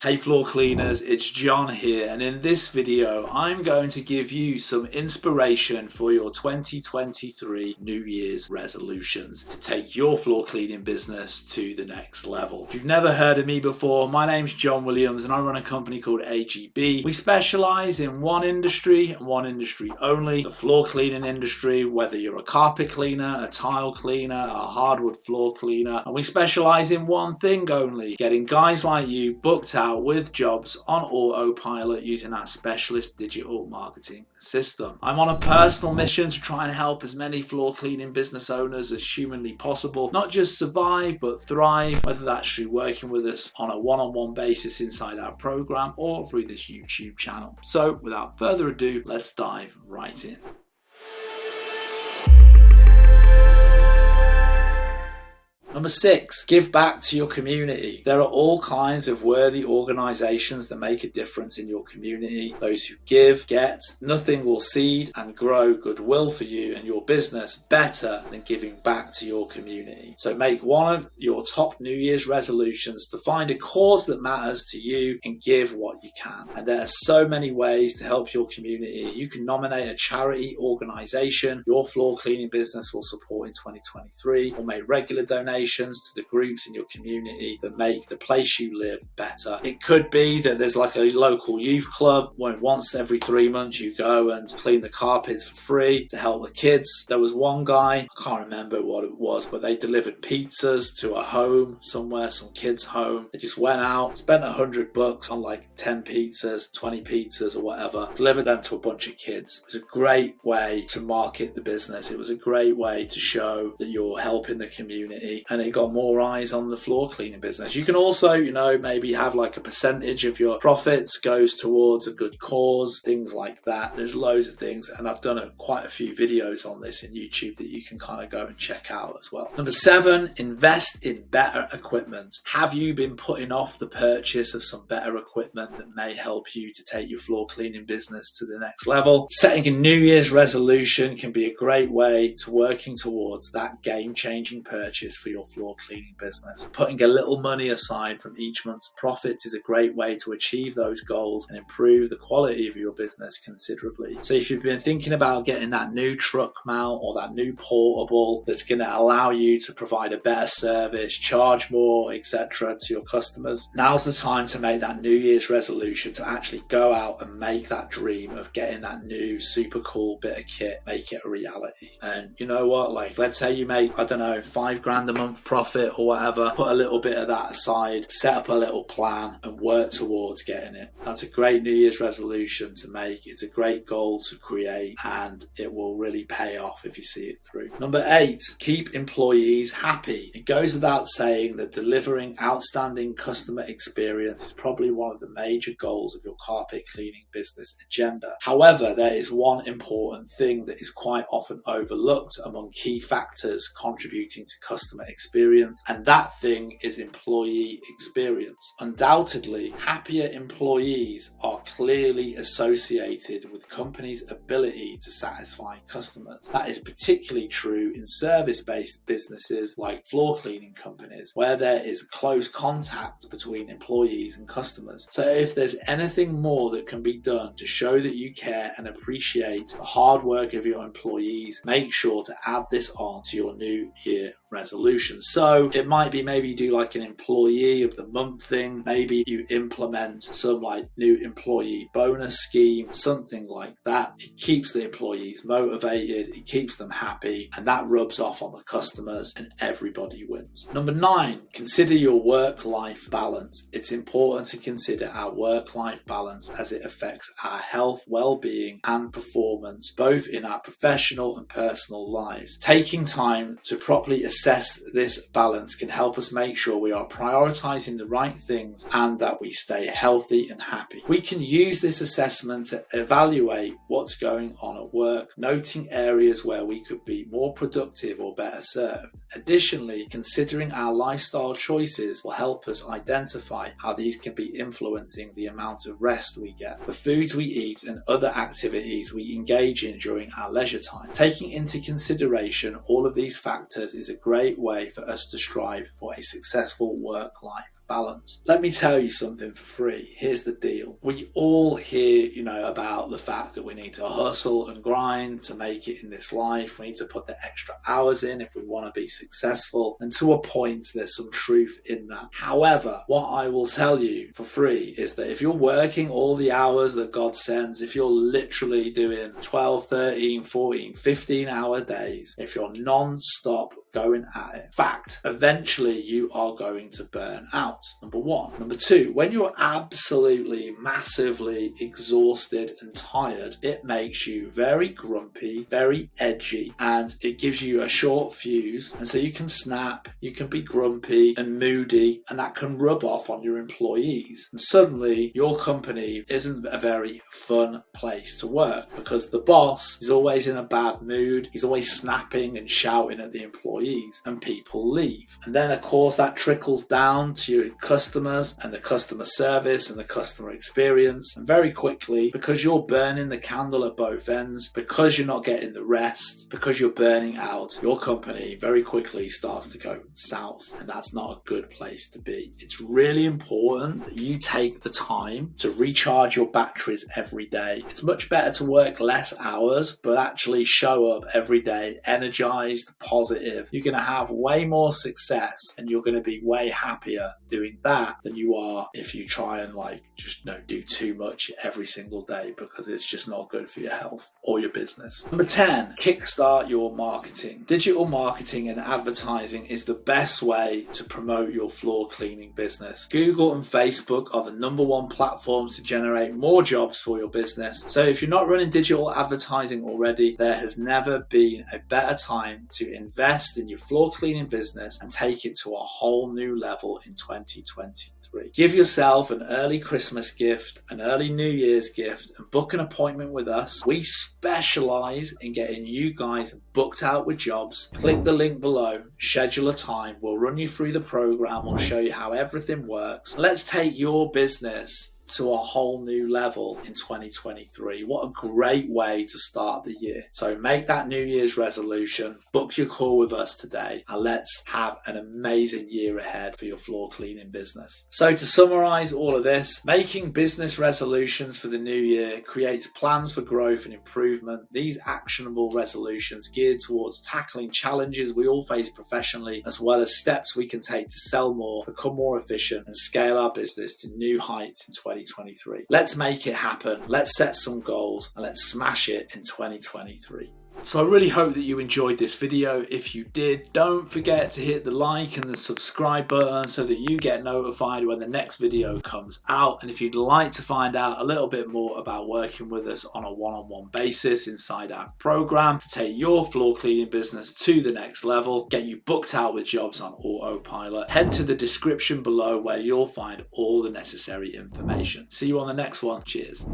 Hey floor cleaners, it's John here, and in this video I'm going to give you some inspiration for your 2023 New Year's resolutions to take your floor cleaning business to the next level. If you've never heard of me before, my name's John Williams and I run a company called AGB. We specialize in one industry and one industry only, the floor cleaning industry, whether you're a carpet cleaner, a tile cleaner, a hardwood floor cleaner, and we specialize in one thing only, getting guys like you booked out with jobs on autopilot using our specialist digital marketing system. I'm on a personal mission to try and help as many floor cleaning business owners as humanly possible, not just survive but thrive, whether that's through working with us on a one-on-one basis inside our program or through this YouTube channel. So without further ado, let's dive right in. Number 6, give back to your community. There are all kinds of worthy organizations that make a difference in your community. Those who give, get. Nothing will seed and grow goodwill for you and your business better than giving back to your community. So make one of your top New Year's resolutions to find a cause that matters to you and give what you can. And there are so many ways to help your community. You can nominate a charity organization your floor cleaning business will support in 2023, or make regular donations to the groups in your community that make the place you live better. It could be that there's like a local youth club where once every 3 months you go and clean the carpets for free to help the kids. There was one guy, I can't remember what it was, but they delivered pizzas to a home somewhere, some kid's home. They just went out, spent $100 on like 10 pizzas, 20 pizzas or whatever, delivered them to a bunch of kids. It was a great way to market the business. It was a great way to show that you're helping the community, and it got more eyes on the floor cleaning business. You can also, maybe have like a percentage of your profits goes towards a good cause, things like that. There's loads of things, and I've done quite a few videos on this in YouTube that you can kind of go and check out as well. Number 7, invest in better equipment. Have you been putting off the purchase of some better equipment that may help you to take your floor cleaning business to the next level? Setting a New Year's resolution can be a great way to working towards that game-changing purchase for your floor cleaning business. Putting a little money aside from each month's profit is a great way to achieve those goals and improve the quality of your business considerably. So if you've been thinking about getting that new truck mount or that new portable that's going to allow you to provide a better service, charge more, etc. to your customers, now's the time to make that New Year's resolution to actually go out and make that dream of getting that new super cool bit of kit, make it a reality. And you know what, like let's say you make, I don't know, $5,000 a month profit or whatever, put a little bit of that aside, set up a little plan and work towards getting it. That's a great New Year's resolution to make. It's a great goal to create, and it will really pay off if you see it through. Number 8, keep employees happy. It goes without saying that delivering outstanding customer experience is probably one of the major goals of your carpet cleaning business agenda. However, there is one important thing that is quite often overlooked among key factors contributing to customer experience, and that thing is employee experience. Undoubtedly, happier employees are clearly associated with companies' ability to satisfy customers. That is particularly true in service-based businesses like floor cleaning companies, where there is close contact between employees and customers. So if there's anything more that can be done to show that you care and appreciate the hard work of your employees, make sure to add this on to your New Year resolution. So it might be maybe do like an employee of the month thing, maybe you implement some like new employee bonus scheme, something like that. It keeps the employees motivated, it keeps them happy, and that rubs off on the customers and everybody wins. Number 9, consider your work-life balance. It's important to consider our work-life balance as it affects our health, well-being and performance, both in our professional and personal lives. Taking time to properly assess this balance can help us make sure we are prioritizing the right things and that we stay healthy and happy. We can use this assessment to evaluate what's going on at work, noting areas where we could be more productive or better served. Additionally, considering our lifestyle choices will help us identify how these can be influencing the amount of rest we get, the foods we eat and other activities we engage in during our leisure time. Taking into consideration all of these factors is a great way for us to strive for a successful work-life balance. Let me tell you something for free. Here's the deal. We all hear, about the fact that we need to hustle and grind to make it in this life. We need to put the extra hours in if we want to be successful. And to a point, there's some truth in that. However, what I will tell you for free is that if you're working all the hours that God sends, if you're literally doing 12, 13, 14, 15-hour days, if you're non-stop going at it, fact, eventually you are going to burn out. Number one. Number two, when you're absolutely massively exhausted and tired, it makes you very grumpy, very edgy, and it gives you a short fuse, and so you can snap, you can be grumpy and moody, and that can rub off on your employees, and suddenly your company isn't a very fun place to work because the boss is always in a bad mood, he's always snapping and shouting at the employees, and people leave. And then of course that trickles down to your customers and the customer service and the customer experience, and very quickly, because you're burning the candle at both ends, because you're not getting the rest, because you're burning out, your company very quickly starts to go south, and that's not a good place to be. It's really important that you take the time to recharge your batteries every day. It's much better to work less hours but actually show up every day energized, positive. You're going to have way more success and you're going to be way happier doing that than you are if you try and do too much every single day, because it's just not good for your health or your business. Number 10, kickstart your marketing. Digital marketing and advertising is the best way to promote your floor cleaning business. Google and Facebook are the number one platforms to generate more jobs for your business. So if you're not running digital advertising already, there has never been a better time to invest in your floor cleaning business and take it to a whole new level in 2023. Give yourself an early Christmas gift, an early New Year's gift, and book an appointment with us. We specialize in getting you guys booked out with jobs. Click the link below, schedule a time. We'll run you through the program. We'll show you how everything works. Let's take your business to a whole new level in 2023. What a great way to start the year. So make that New Year's resolution, book your call with us today, and let's have an amazing year ahead for your floor cleaning business. So to summarize all of this, making business resolutions for the new year creates plans for growth and improvement. These actionable resolutions geared towards tackling challenges we all face professionally, as well as steps we can take to sell more, become more efficient, and scale our business to new heights in 2023. Let's make it happen. Let's set some goals and let's smash it in 2023. So I really hope that you enjoyed this video. If you did, don't forget to hit the like and the subscribe button so that you get notified when the next video comes out. And if you'd like to find out a little bit more about working with us on a one-on-one basis inside our program to take your floor cleaning business to the next level, get you booked out with jobs on autopilot, head to the description below where you'll find all the necessary information. See you on the next one. Cheers.